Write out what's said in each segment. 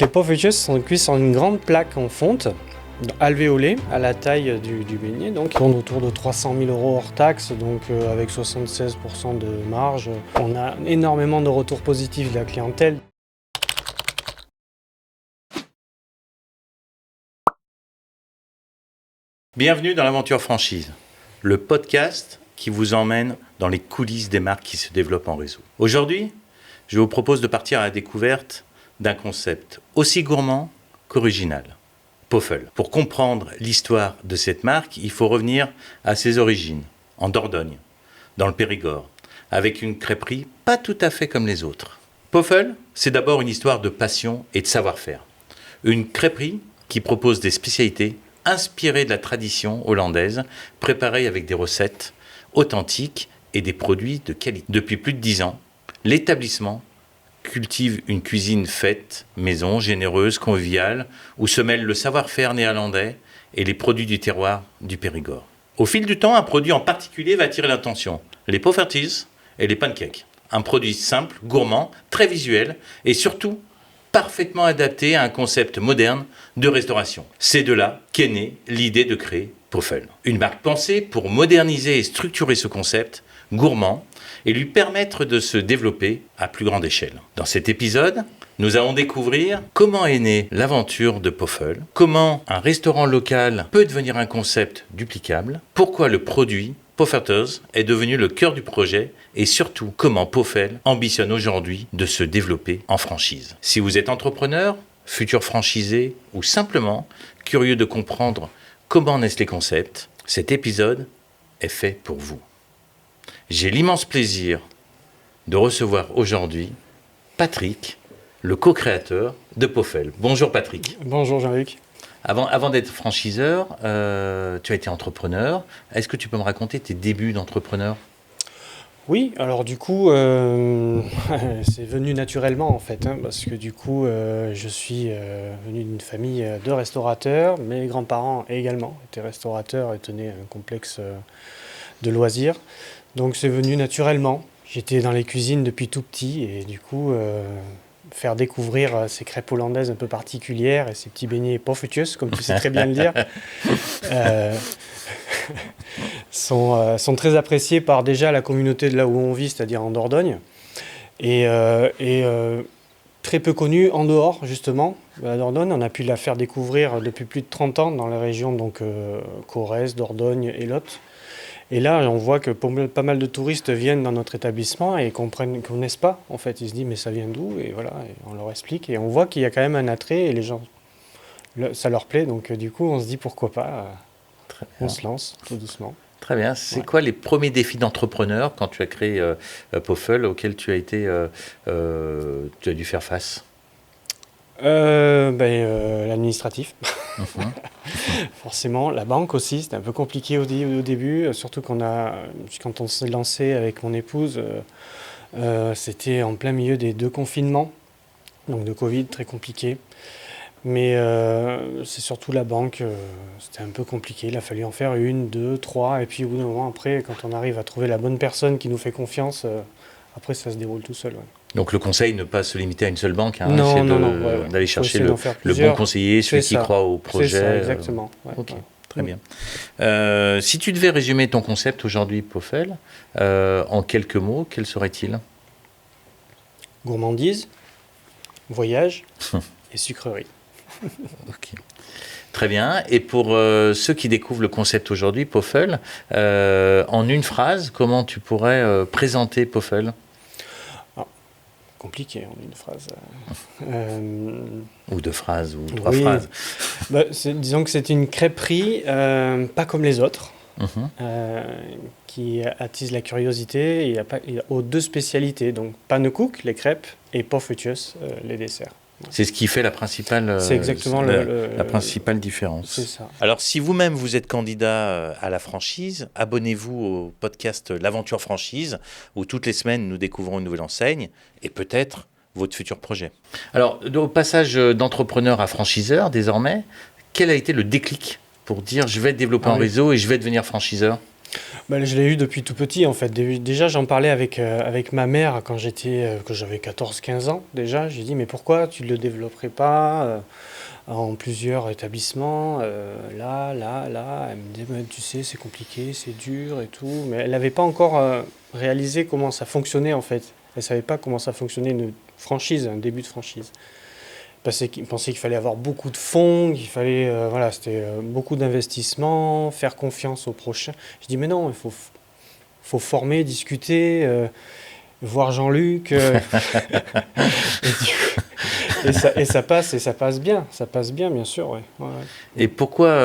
Les poffertjes sont cuits sur une grande plaque en fonte, alvéolée, à la taille du beignet, donc tourne autour de 300 000 € hors taxe, donc avec 76% de marge. On a énormément de retours positifs de la clientèle. Bienvenue dans l'Aventure Franchise, le podcast qui vous emmène dans les coulisses des marques qui se développent en réseau. Aujourd'hui, je vous propose de partir à la découverte d'un concept aussi gourmand qu'original, Poffel. Pour comprendre l'histoire de cette marque, il faut revenir à ses origines, en Dordogne, dans le Périgord, avec une crêperie pas tout à fait comme les autres. Poffel, c'est d'abord une histoire de passion et de savoir-faire. Une crêperie qui propose des spécialités inspirées de la tradition hollandaise, préparées avec des recettes authentiques et des produits de qualité. Depuis plus de 10 ans, l'établissement cultive une cuisine faite maison, généreuse, conviviale, où se mêlent le savoir-faire néerlandais et les produits du terroir du Périgord. Au fil du temps, un produit en particulier va attirer l'attention, les poffertjes et les pancakes. Un produit simple, gourmand, très visuel et surtout parfaitement adapté à un concept moderne de restauration. C'est de là qu'est née l'idée de créer Poffel. Une marque pensée pour moderniser et structurer ce concept gourmand et lui permettre de se développer à plus grande échelle. Dans cet épisode, nous allons découvrir comment est née l'aventure de Poffel, comment un restaurant local peut devenir un concept duplicable, pourquoi le produit Poffertjes est devenu le cœur du projet et surtout comment Poffel ambitionne aujourd'hui de se développer en franchise. Si vous êtes entrepreneur, futur franchisé ou simplement curieux de comprendre comment naissent les concepts, cet épisode est fait pour vous. J'ai l'immense plaisir de recevoir aujourd'hui Patrick, le co-créateur de Poffel. Bonjour Patrick. Bonjour Jean-Luc. Avant d'être franchiseur, tu as été entrepreneur. Est-ce que tu peux me raconter tes débuts d'entrepreneur ? Oui, alors du coup, c'est venu naturellement en fait, parce que du coup, je suis venu d'une famille de restaurateurs. Mes grands-parents également étaient restaurateurs et tenaient un complexe de loisirs. Donc c'est venu naturellement. J'étais dans les cuisines depuis tout petit et du coup, faire découvrir ces crêpes hollandaises un peu particulières et ces petits beignets poffertjes, comme tu sais très bien le dire, sont très appréciés par déjà la communauté de là où on vit, c'est-à-dire en Dordogne, et très peu connus en dehors justement de la Dordogne. On a pu la faire découvrir depuis plus de 30 ans dans la région, donc Corrèze, Dordogne et Lot. Et là, on voit que pas mal de touristes viennent dans notre établissement et connaissent pas. En fait, ils se disent mais ça vient d'où ? Et voilà, et on leur explique. Et on voit qu'il y a quand même un attrait et les gens, ça leur plaît. Donc du coup, on se dit pourquoi pas. On se lance tout doucement. Très bien. C'est quoi les premiers défis d'entrepreneur quand tu as créé Poffel auxquels tu as dû faire face ? L'administratif. Forcément, la banque aussi, c'était un peu compliqué au début, surtout quand on s'est lancé avec mon épouse, c'était en plein milieu des 2 confinements, donc de Covid, très compliqué. Mais c'est surtout la banque, c'était un peu compliqué, il a fallu en faire 1, 2, 3, et puis au bout d'un moment, après, quand on arrive à trouver la bonne personne qui nous fait confiance, après ça se déroule tout seul. Ouais. Donc le conseil, ne pas se limiter à une seule banque, d'aller chercher le bon conseiller, celui qui croit au projet. C'est ça, exactement. Ok, très bien. Si tu devais résumer ton concept aujourd'hui, Poffel, en quelques mots, quel serait-il ? Gourmandise, voyage et sucrerie. Ok. Très bien. Et pour ceux qui découvrent le concept aujourd'hui, Poffel, en une phrase, comment tu pourrais présenter Poffel ? Compliqué en une phrase. Ou 2 phrases, ou 3 phrases. Disons que c'est une crêperie pas comme les autres, qui attise la curiosité. Il y a 2 spécialités, donc pannenkoek, les crêpes, et poffertjes, les desserts. C'est ce qui fait la principale, c'est exactement la principale différence. C'est ça. Alors, si vous-même vous êtes candidat à la franchise, abonnez-vous au podcast L'Aventure Franchise, où toutes les semaines nous découvrons une nouvelle enseigne et peut-être votre futur projet. Alors, au passage d'entrepreneur à franchiseur, désormais, quel a été le déclic pour dire je vais développer un réseau et je vais devenir franchiseur ? Bah, je l'ai eu depuis tout petit en fait. Déjà, j'en parlais avec ma mère quand que j'avais 14-15 ans déjà. J'ai dit, mais pourquoi tu ne le développerais pas en plusieurs établissements, là. Elle me disait, mais tu sais, c'est compliqué, c'est dur et tout. Mais elle n'avait pas encore réalisé comment ça fonctionnait en fait. Elle ne savait pas comment ça fonctionnait une franchise, un début de franchise. Il pensait qu'il fallait avoir beaucoup de fonds, qu'il fallait, voilà, c'était beaucoup d'investissements, faire confiance au prochain. Je dis, mais non, faut former, discuter, voir Jean-Luc. Et ça passe bien, bien sûr, ouais. Ouais, ouais. Et pourquoi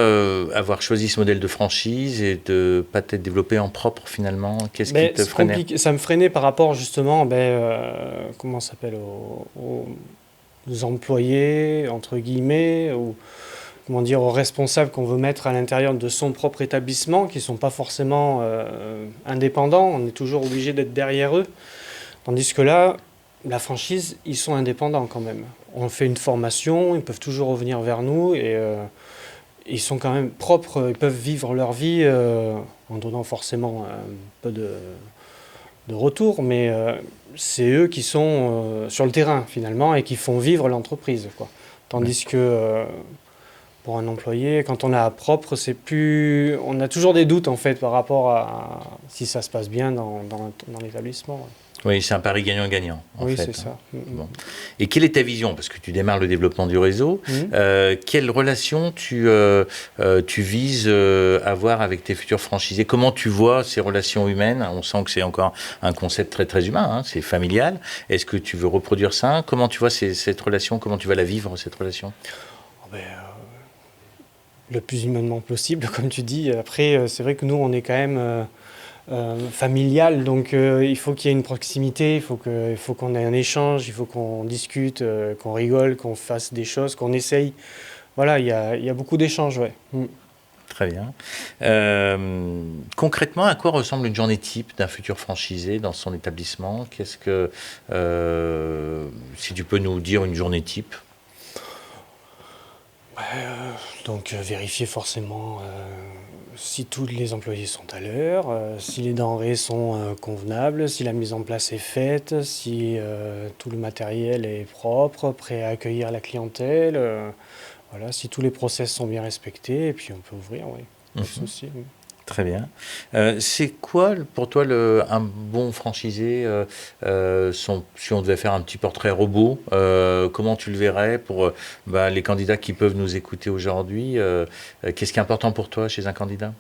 avoir choisi ce modèle de franchise et de pas t'être développé en propre finalement? Qu'est-ce qui Mais te freinait? ça me freinait par rapport justement, comment ça s'appelle, aux employés, entre guillemets, ou comment dire, aux responsables qu'on veut mettre à l'intérieur de son propre établissement, qui ne sont pas forcément indépendants. On est toujours obligé d'être derrière eux. Tandis que là, la franchise, ils sont indépendants quand même. On fait une formation, ils peuvent toujours revenir vers nous et ils sont quand même propres, ils peuvent vivre leur vie en donnant forcément un peu de retour, mais c'est eux qui sont sur le terrain finalement et qui font vivre l'entreprise, quoi. Tandis que pour un employé, quand on a à propre, on a toujours des doutes en fait par rapport à si ça se passe bien dans l'établissement. Ouais. Oui, c'est un pari gagnant-gagnant, en Oui, fait. c'est ça. Bon. Et quelle est ta vision? Parce que tu démarres le développement du réseau. Quelle relation tu vises avoir avec tes futurs franchisés? Comment tu vois ces relations humaines? On sent que c'est encore un concept très, très humain, hein, c'est familial. Est-ce que tu veux reproduire ça? Comment tu vois cette relation? Comment tu vas la vivre, cette relation? Oh, le plus humainement possible, comme tu dis. Après, c'est vrai que nous, on est quand même familial, donc il faut qu'il y ait une proximité, il faut qu'on ait un échange, il faut qu'on discute, qu'on rigole, qu'on fasse des choses, qu'on essaye. Voilà, il y a beaucoup d'échanges, ouais. Très bien. Concrètement, à quoi ressemble une journée type d'un futur franchisé dans son établissement? Si tu peux nous dire une journée type? Donc vérifier forcément si tous les employés sont à l'heure, si les denrées sont convenables, si la mise en place est faite, si tout le matériel est propre, prêt à accueillir la clientèle, voilà, si tous les process sont bien respectés, et puis on peut ouvrir, oui, pas de souci. Très bien. C'est quoi pour toi un bon franchisé si on devait faire un petit portrait robot, comment tu le verrais pour les candidats qui peuvent nous écouter aujourd'hui? Qu'est-ce qui est important pour toi chez un candidat?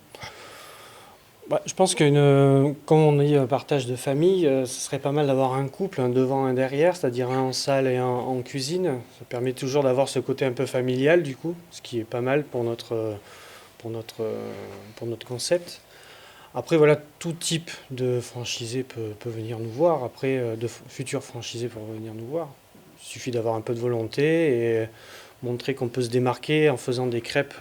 Je pense comme on dit partage de famille, ce serait pas mal d'avoir un couple, un devant, un derrière, c'est-à-dire un en salle et un en cuisine. Ça permet toujours d'avoir ce côté un peu familial du coup, ce qui est pas mal pour notre concept. Après, voilà, tout type de franchisé peut venir nous voir. Après, de futurs franchisés peuvent venir nous voir. Il suffit d'avoir un peu de volonté et montrer qu'on peut se démarquer en faisant des crêpes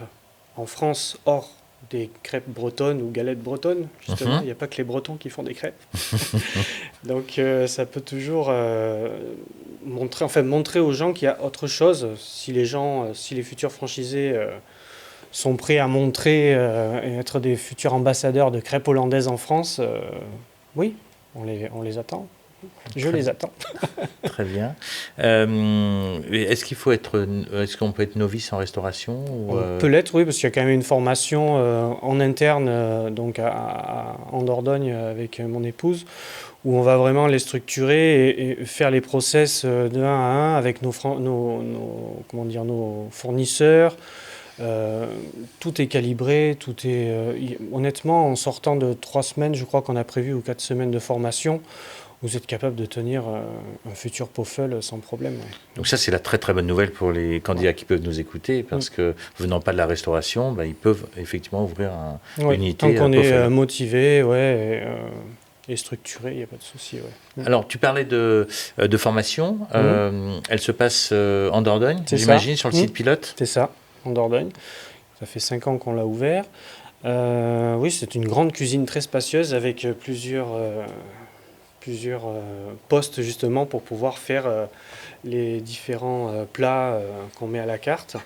en France hors des crêpes bretonnes ou galettes bretonnes, justement. Il n'y a pas que les Bretons qui font des crêpes. Donc, ça peut toujours montrer aux gens qu'il y a autre chose. Si les futurs franchisés sont prêts à montrer et être des futurs ambassadeurs de crêpes hollandaises en France, oui, on les attend. Je les attends. Très bien. Est-ce qu'on peut être novice en restauration ou On peut l'être, oui, parce qu'il y a quand même une formation en interne, donc en Dordogne avec mon épouse, où on va vraiment les structurer et faire les process de 1 à 1 avec nos fournisseurs. Tout est calibré, honnêtement, en sortant de 3 semaines, je crois qu'on a prévu, ou 4 semaines de formation, vous êtes capable de tenir un futur Poffel sans problème. Ouais. Donc ça, c'est la très très bonne nouvelle pour les candidats qui peuvent nous écouter, parce que venant pas de la restauration, ils peuvent effectivement ouvrir une unité. Tant qu'on est motivé, et structuré, il n'y a pas de souci. Ouais. Alors, tu parlais de formation. Elle se passe en Dordogne, j'imagine, sur le site pilote. C'est ça, en Dordogne. Ça fait 5 ans qu'on l'a ouvert. Oui, c'est une grande cuisine très spacieuse avec plusieurs postes justement pour pouvoir faire les différents plats qu'on met à la carte.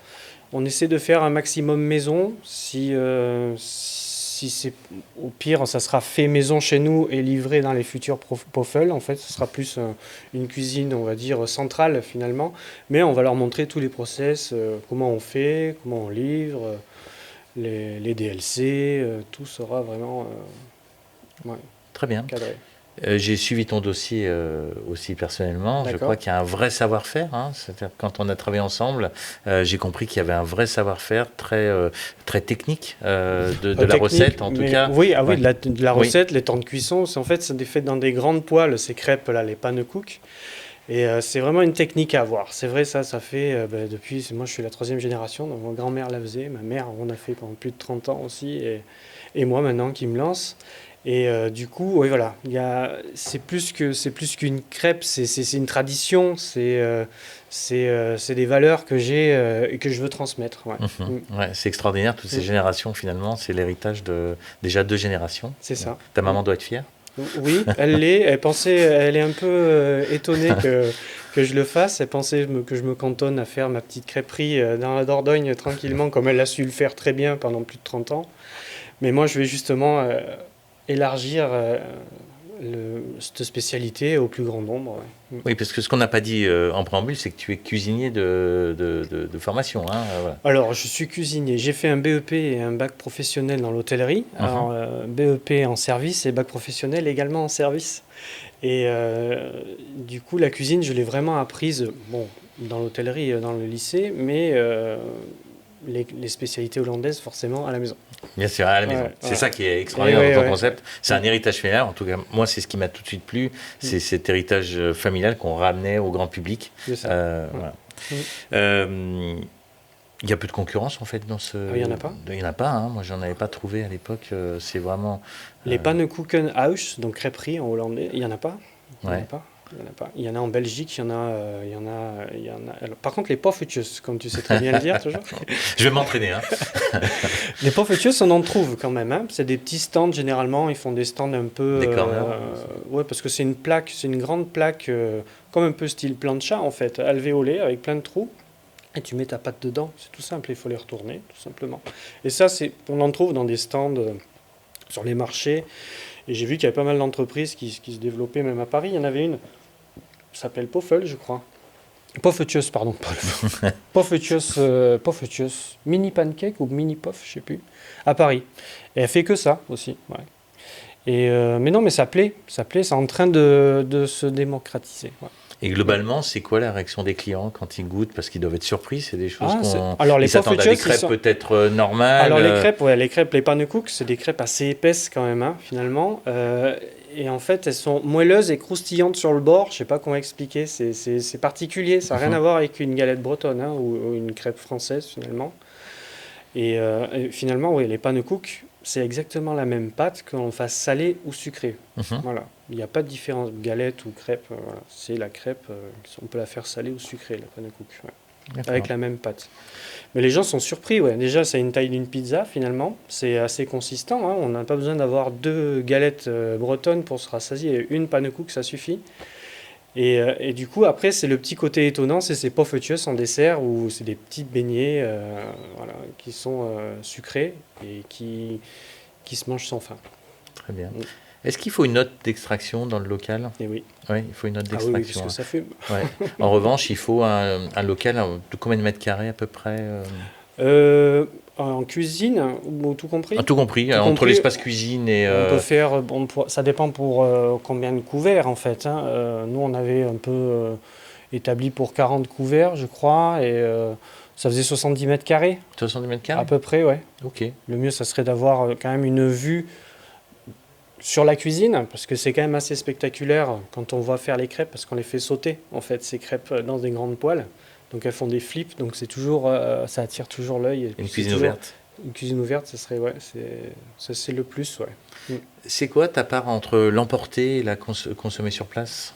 On essaie de faire un maximum maison. Si si c'est au pire, ça sera fait maison chez nous et livré dans les futurs Poffel. En fait, ce sera plus une cuisine, on va dire, centrale finalement. Mais on va leur montrer tous les process, comment on fait, comment on livre, les DLC, tout sera vraiment Très bien. cadré. J'ai suivi ton dossier aussi personnellement. Je D'accord. crois qu'il y a un vrai savoir-faire. C'est-à-dire quand on a travaillé ensemble, j'ai compris qu'il y avait un vrai savoir-faire très technique de la Technique, recette en tout mais cas. oui, Ouais. de la recette, les temps de cuisson, en fait, c'est fait dans des grandes poêles, ces crêpes-là, les pannekuchen. Et c'est vraiment une technique à avoir. C'est vrai, ça fait depuis, moi je suis la 3e génération, donc ma grand-mère la faisait, ma mère on a fait pendant plus de 30 ans aussi, et moi maintenant qui me lance. Et du coup, oui, voilà, c'est plus qu'une crêpe, c'est une tradition, c'est des valeurs que j'ai et que je veux transmettre. Ouais. Ouais, c'est extraordinaire, toutes ces générations finalement, c'est l'héritage de déjà 2 générations. C'est ça. Ta maman doit être fière. Oui, elle l'est. Elle est un peu étonnée que je le fasse. Elle pensait que je me cantonne à faire ma petite crêperie dans la Dordogne tranquillement, comme elle a su le faire très bien pendant plus de 30 ans. Mais moi, je vais justement élargir cette spécialité au plus grand nombre. Ouais. Oui, parce que ce qu'on n'a pas dit en préambule, c'est que tu es cuisinier de formation. Voilà. Alors, je suis cuisinier. J'ai fait un BEP et un bac professionnel dans l'hôtellerie. Alors, BEP en service et bac professionnel également en service. Et du coup, la cuisine, je l'ai vraiment apprise, bon, dans l'hôtellerie, dans le lycée, mais les spécialités hollandaises, forcément, à la maison. Bien sûr, à la maison. Ouais, c'est ouais. ça qui est extraordinaire dans ton concept. Ouais. C'est un héritage familial. En tout cas, moi, c'est ce qui m'a tout de suite plu. C'est cet héritage familial qu'on ramenait au grand public. C'est ça. Voilà. Il y a peu de concurrence en fait dans ce. Il n'y en a pas. Il n'y en a pas. Moi, j'en avais pas trouvé à l'époque. C'est vraiment. Les Pannekuchen House, donc crêperie en hollandais, il n'y en a pas. Il n'y en a pas. Il y en a pas. Il y en a en Belgique, il y en a. Alors, par contre, les poffertjes, comme tu sais très bien le dire, toujours. Je vais m'entraîner. Les poffertjes, on en trouve quand même. C'est des petits stands généralement. Ils font des stands un peu. Ouais, parce que c'est une plaque, c'est une grande plaque, comme un peu style plancha en fait, alvéolée avec plein de trous. Et tu mets ta pâte dedans. C'est tout simple. Il faut les retourner, tout simplement. Et ça, on en trouve dans des stands sur les marchés. Et j'ai vu qu'il y avait pas mal d'entreprises qui se développaient même à Paris. Il y en avait une. Ça s'appelle Poffel, je crois. Poffertjes, pardon. Poffertjes, mini pancake ou mini puff, je sais plus. À Paris. Et elle fait que ça aussi. Ouais. Et mais non, mais ça plaît. C'est en train de se démocratiser. Ouais. Et globalement, c'est quoi la réaction des clients quand ils goûtent? Parce qu'ils doivent être surpris, c'est des choses ils s'attendent à des crêpes peut-être normales. Alors les crêpes, les pannekuchen, c'est des crêpes assez épaisses quand même, finalement. Et en fait, elles sont moelleuses et croustillantes sur le bord. Je sais pas comment expliquer, c'est particulier. Ça n'a rien à voir avec une galette bretonne ou une crêpe française, finalement. Et finalement, oui, les pannekuchen, c'est exactement la même pâte qu'on fasse salée ou sucrée. Voilà. Il n'y a pas de différence, galette ou crêpe. Voilà. C'est la crêpe, on peut la faire salée ou sucrée, la pannekuchen. Ouais. Avec la même pâte. Mais les gens sont surpris. Ouais. Déjà, c'est une taille d'une pizza, finalement. C'est assez consistant. On n'a pas besoin d'avoir 2 galettes bretonnes pour se rassasier. Une pannekuchen, ça suffit. Et du coup, après, c'est le petit côté étonnant, c'est ces poffertjes en dessert, où c'est des petits beignets qui sont sucrés et qui se mangent sans faim. Très bien. Est-ce qu'il faut une note d'extraction dans le local? Et oui. Oui, il faut une note d'extraction. Oui, parce que ça fume. Ouais. En revanche, il faut un local de combien de mètres carrés à peu près? En cuisine, ou tout compris? Tout compris, entre l'espace cuisine et... On peut faire, ça dépend pour combien de couverts en fait. Nous, on avait un peu établi pour 40 couverts, je crois, et ça faisait 70 mètres carrés. 70 mètres carrés? À peu près, ouais. Ok. Le mieux, ça serait d'avoir quand même une vue sur la cuisine, parce que c'est quand même assez spectaculaire quand on va faire les crêpes, parce qu'on les fait sauter, en fait, ces crêpes dans des grandes poêles. Donc elles font des flips, donc c'est toujours, ça attire toujours l'œil. Une cuisine ouverte. Une cuisine ouverte, ça serait, ouais, c'est le plus, ouais. C'est quoi ta part entre l'emporter et la consommer sur place?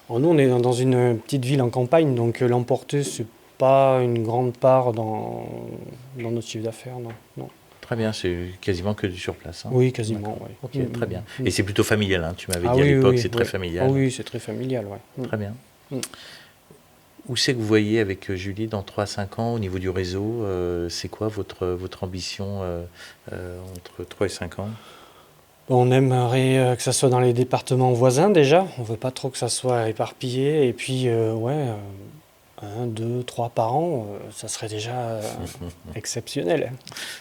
Alors nous, on est dans une petite ville en campagne, donc l'emporter, c'est pas une grande part dans notre chiffre d'affaires, non. Très bien, c'est quasiment que du sur place. Oui, quasiment, oui. Ok, très bien. Et c'est plutôt familial, tu m'avais dit à l'époque, c'est très familial. Oui, c'est très familial, ouais. Très bien. Où c'est que vous voyez avec Julie dans 3-5 ans au niveau du réseau? C'est quoi votre ambition entre 3 et 5 ans? On aimerait que ça soit dans les départements voisins déjà. On veut pas trop que ça soit éparpillé. Et puis, 1, 2, 3 par an, ça serait déjà exceptionnel.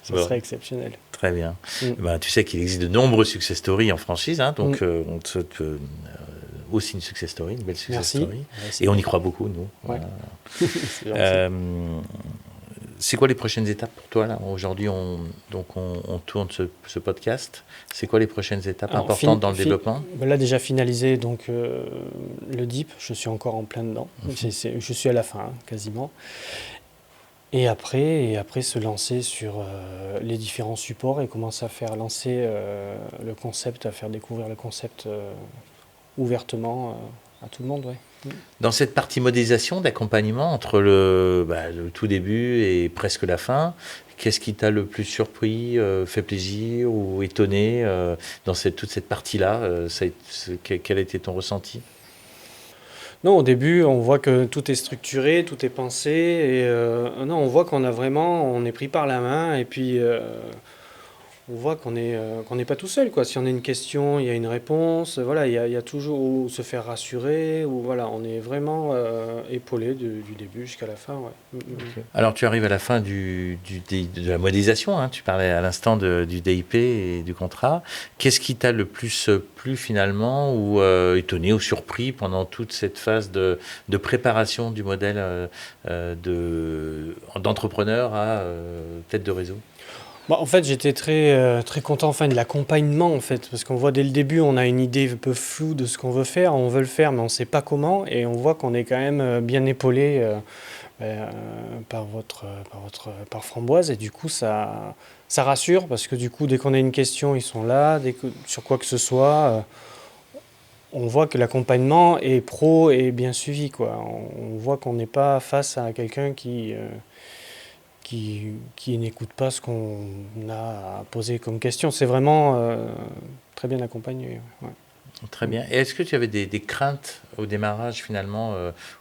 Ça Bon. serait exceptionnel. Très bien. Mm. Ben, tu sais qu'il existe de nombreux success stories en franchise, hein, donc on te souhaite aussi une success story, une belle success Merci. story. Ouais, c'est Et on y bien. croit beaucoup, nous. Ouais. Voilà. C'est gentil. C'est quoi les prochaines étapes pour toi là? Aujourd'hui, on tourne ce podcast. C'est quoi les prochaines étapes Alors, importantes dans le développement? Là, déjà finalisé donc, le DIP. Je suis encore en plein dedans. Je suis à la fin, hein, quasiment. Et après, se lancer sur les différents supports et commencer à faire lancer le concept, à faire découvrir le concept ouvertement à tout le monde. Ouais. Dans cette partie modélisation, d'accompagnement entre le tout début et presque la fin, qu'est-ce qui t'a le plus surpris, fait plaisir ou étonné dans toute cette partie-là? Quel a été ton ressenti? Non, au début, on voit que tout est structuré, tout est pensé. Et non, on voit on est pris par la main. Et puis, on voit qu'on n'est pas tout seul, quoi. Si on a une question, il y a une réponse. Voilà, il y a toujours où se faire rassurer. Ou voilà, on est vraiment épaulé du début jusqu'à la fin. Ouais. Okay. Alors, tu arrives à la fin de la modélisation. Hein. Tu parlais à l'instant du DIP et du contrat. Qu'est-ce qui t'a le plus plu finalement, ou étonné ou surpris pendant toute cette phase de préparation du modèle d'entrepreneur à tête de réseau? En fait, j'étais très content de l'accompagnement, en fait, parce qu'on voit dès le début, on a une idée un peu floue de ce qu'on veut faire, on veut le faire, mais on ne sait pas comment, et on voit qu'on est quand même bien épaulé par Framboise, et du coup, ça rassure, parce que du coup, dès qu'on a une question, ils sont là, sur quoi que ce soit, on voit que l'accompagnement est pro et bien suivi, quoi. On voit qu'on n'est pas face à quelqu'un qui n'écoute pas ce qu'on a posé comme question. C'est vraiment très bien accompagné. Ouais. Très bien. Et est-ce que tu avais des craintes au démarrage finalement,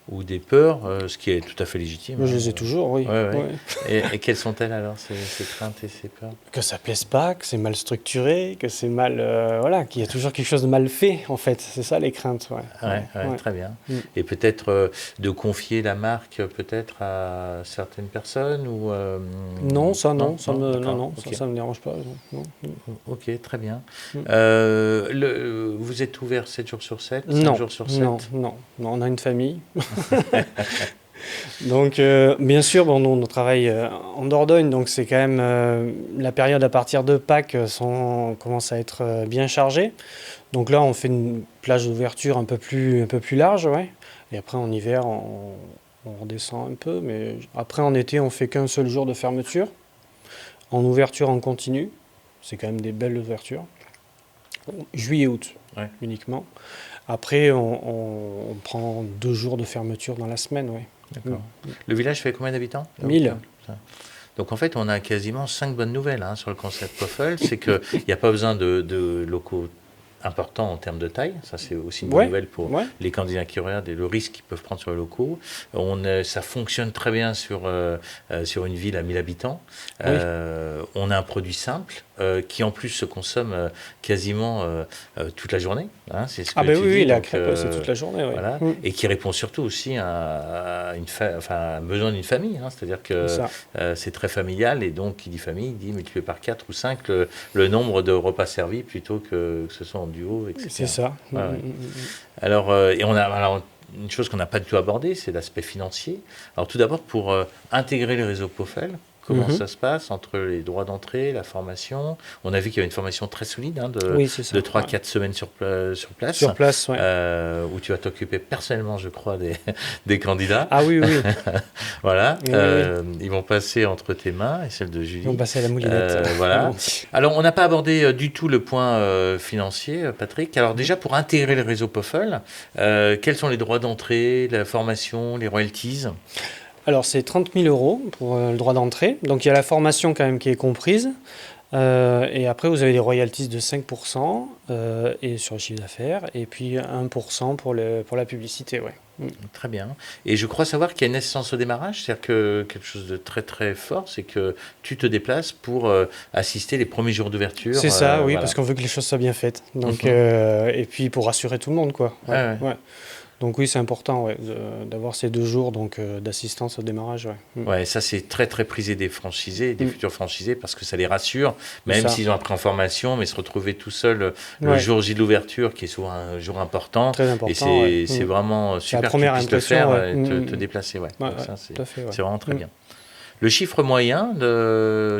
ou des peurs, ce qui est tout à fait légitime? Je les ai toujours, oui. Ouais. Ouais. Et quelles sont-elles alors, ces craintes et ces peurs? Que ça plaise pas, que c'est mal structuré, que c'est mal... voilà, qu'il y a toujours quelque chose de mal fait, en fait. C'est ça les craintes. Ouais. Très bien. Mm. Et peut-être de confier la marque peut-être à certaines personnes ou Non, ça non, ça me okay. ça me dérange pas. Non. Ok, très bien. Mm. Vous êtes ouvert 7 jours sur 7, 5 Non, jours sur 7? non, on a une famille. Donc, bien sûr, nous, on travaille en Dordogne, donc c'est quand même la période à partir de Pâques commence à être bien chargée. Donc là, on fait une plage d'ouverture un peu plus large, ouais. Et après, en hiver, on redescend un peu. Mais après, en été, on fait qu'un seul jour de fermeture. En ouverture en continu, c'est quand même des belles ouvertures. Juillet-août, ouais. Uniquement. Après, on prend 2 jours de fermeture dans la semaine, ouais. D'accord. Le village fait combien d'habitants? 1000. Donc en fait, on a quasiment 5 bonnes nouvelles sur le concept Poffel. C'est qu'il n'y a pas besoin de locaux importants en termes de taille. Ça, c'est aussi une bonne nouvelle pour les candidats qui regardent et le risque qu'ils peuvent prendre sur les locaux. Ça fonctionne très bien sur une ville à 1000 habitants. Oui. On a un produit simple qui en plus se consomme quasiment toute la journée. C'est ce que tu dis. Oui, la crêpe, c'est toute la journée. Ouais. Voilà. Et qui répond surtout aussi à un besoin d'une famille. C'est-à-dire que c'est très familial, et donc qui dit famille, il dit multiplié par 4 ou 5 le nombre de repas servis plutôt que ce soit en duo, etc. C'est ça. Ouais. Alors, et on a une chose qu'on n'a pas du tout abordée, c'est l'aspect financier. Alors tout d'abord, pour intégrer les réseaux Poffel, comment ça se passe entre les droits d'entrée, la formation? On a vu qu'il y avait une formation très solide de 3-4 semaines sur place. Sur place, ouais. Où tu vas t'occuper personnellement, je crois, des candidats. Ah oui. Voilà. Ils vont passer entre tes mains et celles de Julie. Ils vont passer à la moulinette. Voilà. Alors, on n'a pas abordé du tout le point financier, Patrick. Alors déjà, pour intégrer le réseau Poffel, quels sont les droits d'entrée, la formation, les royalties? Alors, c'est 30 000 € pour le droit d'entrée. Donc, il y a la formation quand même qui est comprise. Et après, vous avez des royalties de 5% et sur le chiffre d'affaires, et puis 1% pour la publicité. Ouais. Très bien. Et je crois savoir qu'il y a une essence au démarrage, c'est-à-dire que quelque chose de très très fort, c'est que tu te déplaces pour assister les premiers jours d'ouverture. C'est ça, oui, voilà. parce qu'on veut que les choses soient bien faites. Donc, et puis pour rassurer tout le monde, quoi. Ouais. Ouais. Donc oui, c'est important d'avoir ces 2 jours d'assistance au démarrage. Ouais. Ouais, ça c'est très très prisé des franchisés, des futurs franchisés, parce que ça les rassure, même ça. s'ils ont appris en formation, mais se retrouver tout seul le Ouais. jour J de l'ouverture, qui est souvent un jour important. Très important. Et c'est vraiment super que tu première puisses le impression, faire ouais. et te déplacer. Ouais. Ouais, Donc ça, tout à fait, ouais. c'est vraiment très bien. Le chiffre moyen,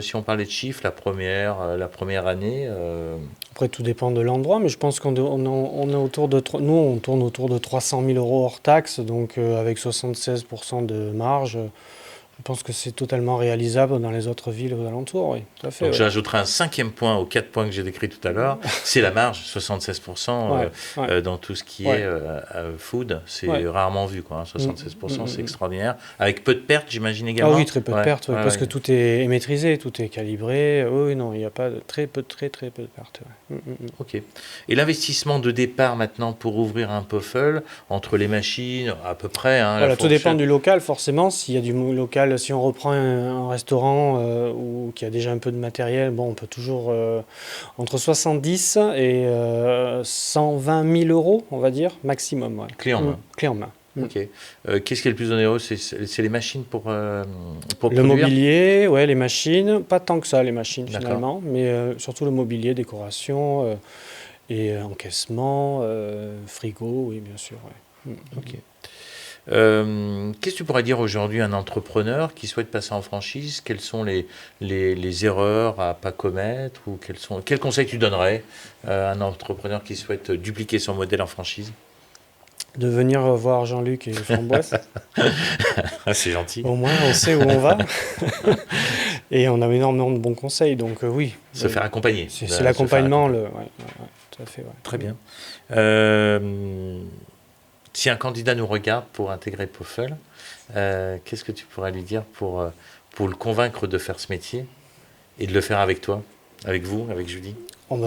si on parlait de chiffre, la première année, Après, tout dépend de l'endroit, mais je pense qu'on est autour de... Nous, on tourne autour de 300 000 euros hors taxe, donc avec 76% de marge. Je pense que c'est totalement réalisable dans les autres villes aux alentours, oui, tout à fait. donc Ouais. j'ajouterai un 5e point aux 4 points que j'ai décrits tout à l'heure, c'est la marge, 76% Ouais. dans tout ce qui Ouais. est food, c'est Ouais. rarement vu, quoi, hein, 76%, c'est extraordinaire. Avec peu de pertes, j'imagine Ah également. oui, très peu de pertes, parce que tout est maîtrisé, tout est calibré. Oui, non, il n'y a pas très peu de pertes. Ouais. Ok. Et l'investissement de départ maintenant pour ouvrir un Poffel, entre les machines, à peu près. Hein, Voilà, la tout dépend fourchette. du local, forcément. S'il y a du local, si on reprend un restaurant ou qui a déjà un peu de matériel, bon, on peut toujours entre 70 et 120 000 euros, on va dire, maximum. Ouais. Clé en main. Clé en main. Ok. Qu'est-ce qui est le plus onéreux? C'est les machines pour Le produire. mobilier, ouais, les machines, pas tant que ça, les machines D'accord. finalement, mais surtout le mobilier, décoration et encaissement, frigo, oui, bien sûr. Ouais. Ok. Qu'est-ce que tu pourrais dire aujourd'hui à un entrepreneur qui souhaite passer en franchise? Quelles sont les erreurs à ne pas commettre ou quels conseils tu donnerais à un entrepreneur qui souhaite dupliquer son modèle en franchise? De venir voir Jean-Luc et Framboise. Ah, c'est gentil. Au moins, on sait où on va. Et on a énormément de bons conseils, donc oui. Se faire accompagner. C'est l'accompagnement, tout à fait. Ouais. Très bien. Si un candidat nous regarde pour intégrer Poffel, qu'est-ce que tu pourrais lui dire pour le convaincre de faire ce métier et de le faire avec toi, avec vous, avec Julie?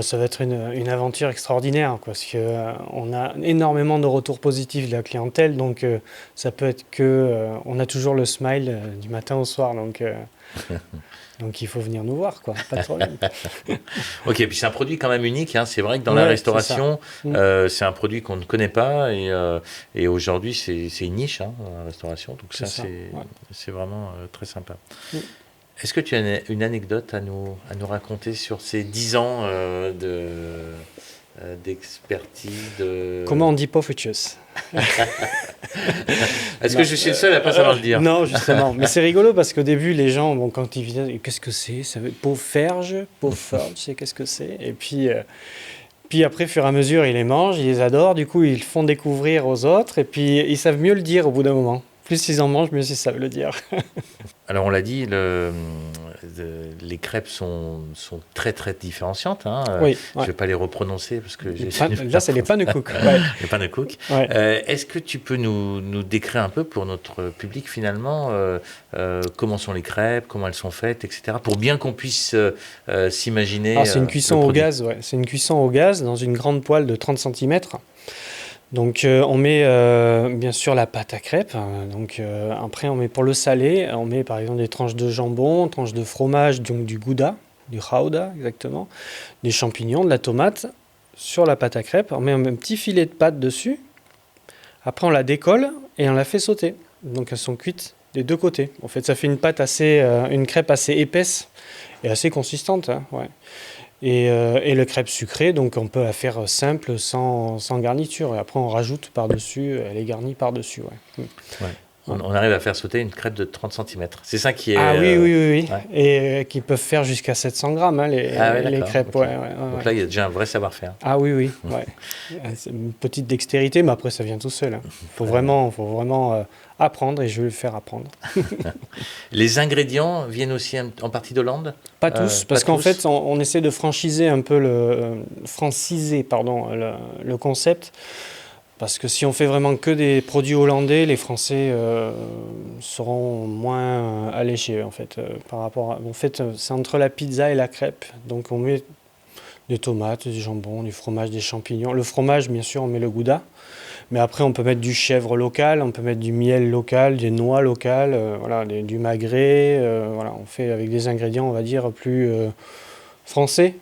Ça va être une aventure extraordinaire, quoi, parce qu'on a énormément de retours positifs de la clientèle, donc ça peut être on a toujours le smile du matin au soir, donc il faut venir nous voir, quoi, pas de problème. Ok, puis c'est un produit quand même unique, hein. C'est vrai que dans Ouais, la restauration, c'est c'est un produit qu'on ne connaît pas et aujourd'hui c'est une niche, hein, dans la restauration, donc c'est vraiment très sympa. Est-ce que tu as une anecdote à nous raconter sur ces 10 ans d'expertise Comment on dit Pofficius? Est-ce que je suis le seul à ne pas savoir le dire? Non, justement. Mais c'est rigolo parce qu'au début, les gens, quand ils viennent, qu'est-ce que c'est? Ça veut Pofferge, Pofferge, tu sais qu'est-ce que c'est? Et puis après, au fur et à mesure, ils les mangent, ils les adorent, du coup, ils le font découvrir aux autres et puis ils savent mieux le dire au bout d'un moment. Plus ils en mangent, mieux ils savent le dire. Alors on l'a dit, les crêpes sont très très différenciantes. Hein. Oui, je ne vais pas les reprononcer parce que là, c'est les pannekuchen. Ouais. Les pannekuchen. Ouais. Est-ce que tu peux nous décrire un peu pour notre public finalement comment sont les crêpes, comment elles sont faites, etc. Pour bien qu'on puisse s'imaginer. Alors, c'est une cuisson au gaz. Ouais. C'est une cuisson au gaz dans une grande poêle de 30 cm. Donc on met bien sûr la pâte à crêpes. Donc après on met pour le salé, on met par exemple des tranches de jambon, tranches de fromage, donc du gouda, du chauda exactement, des champignons, de la tomate sur la pâte à crêpes. On met un petit filet de pâte dessus. Après on la décolle et on la fait sauter. Donc elles sont cuites des deux côtés. En fait ça fait une crêpe assez épaisse et assez consistante. Hein, ouais. Et le crêpe sucré, donc on peut la faire simple, sans garniture. Et après, on rajoute par-dessus, elle est garnie par-dessus. Ouais. Ouais. On arrive à faire sauter une crêpe de 30 cm. C'est ça qui est... Ah oui. Ouais. Et qui peuvent faire jusqu'à 700 grammes, hein, les crêpes. Okay. Ouais. Donc là, il y a déjà un vrai savoir-faire. Ah oui. Ouais. C'est une petite dextérité, mais après, ça vient tout seul. Hein. Faut vraiment apprendre et je vais le faire apprendre. Les ingrédients viennent aussi en partie d'Hollande? Pas tous, parce qu'en fait, on essaie de franciser un peu le concept Parce que si on fait vraiment que des produits hollandais, les Français seront moins alléchés en fait. Par rapport à, en fait, c'est entre la pizza et la crêpe. Donc on met des tomates, du jambon, du fromage, des champignons. Le fromage, bien sûr, on met le gouda. Mais après, on peut mettre du chèvre local, on peut mettre du miel local, des noix locales, voilà, du magret. Voilà, on fait avec des ingrédients, on va dire, plus français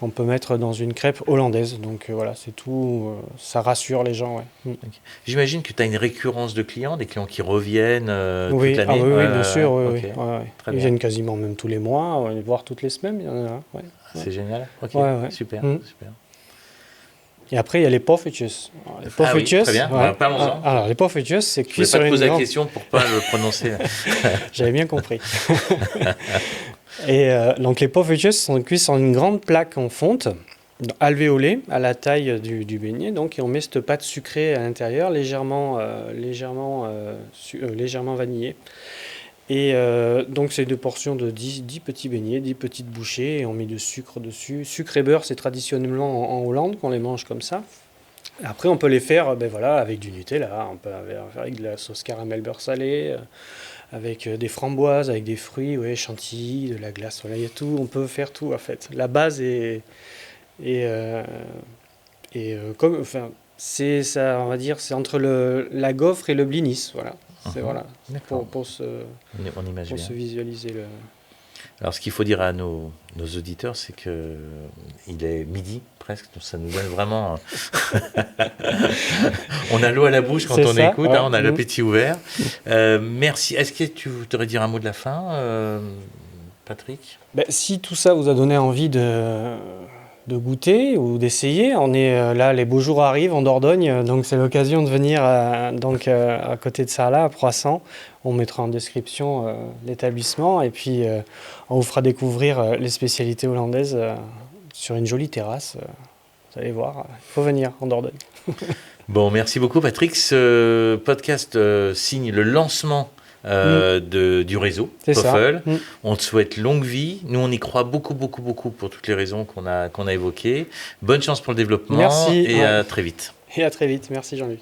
qu'on peut mettre dans une crêpe hollandaise. Donc voilà, c'est tout. Ça rassure les gens. Ouais. Okay. J'imagine que tu as une récurrence de clients, des clients qui reviennent oui, toute l'année. Oui, bien sûr. Oui, okay. Ils viennent quasiment même tous les mois, voire toutes les semaines. Il y en a, ouais. C'est génial. Ok, super, super. Et après, il y a les poffertjes. Les poffertjes, très bien. Parlons-en. Alors, les poffertjes, c'est cuit sur une grande... Je ne vais pas te poser grande... la question pour ne pas le prononcer. J'avais bien compris. Et donc, les poffertjes sont cuits sur une grande plaque en fonte, alvéolée, à la taille du beignet. Donc, et on met cette pâte sucrée à l'intérieur, légèrement vanillée. Et donc, c'est 2 portions de 10 petits beignets, 10 petites bouchées, et on met de sucre dessus. Sucre et beurre, c'est traditionnellement en Hollande qu'on les mange comme ça. Après, on peut les faire avec du Nutella, on peut faire avec de la sauce caramel beurre salé, avec des framboises, avec des fruits, chantilly, de la glace, voilà, il y a tout, on peut faire tout en fait. La base comme, enfin, c'est ça, on va dire, c'est entre la gaufre et le blinis, voilà. C'est voilà, pour se visualiser le... Alors, ce qu'il faut dire à nos auditeurs, c'est qu'il est midi presque, donc ça nous donne vraiment... on a l'eau à la bouche quand on écoute, on a l'appétit ouvert. Merci. Est-ce que tu voudrais dire un mot de la fin, Patrick ? Si tout ça vous a donné envie de goûter ou d'essayer. On est là, les beaux jours arrivent en Dordogne, donc c'est l'occasion de venir à côté de ça, là, à Proissant. On mettra en description l'établissement et puis on vous fera découvrir les spécialités hollandaises sur une jolie terrasse. Vous allez voir, il faut venir en Dordogne. Bon, merci beaucoup Patrick. Ce podcast signe le lancement du réseau Poffel. On te souhaite longue vie. Nous, on y croit beaucoup pour toutes les raisons qu'on a évoquées. Bonne chance pour le développement. Merci. Et à très vite. Et à très vite. Merci Jean-Luc.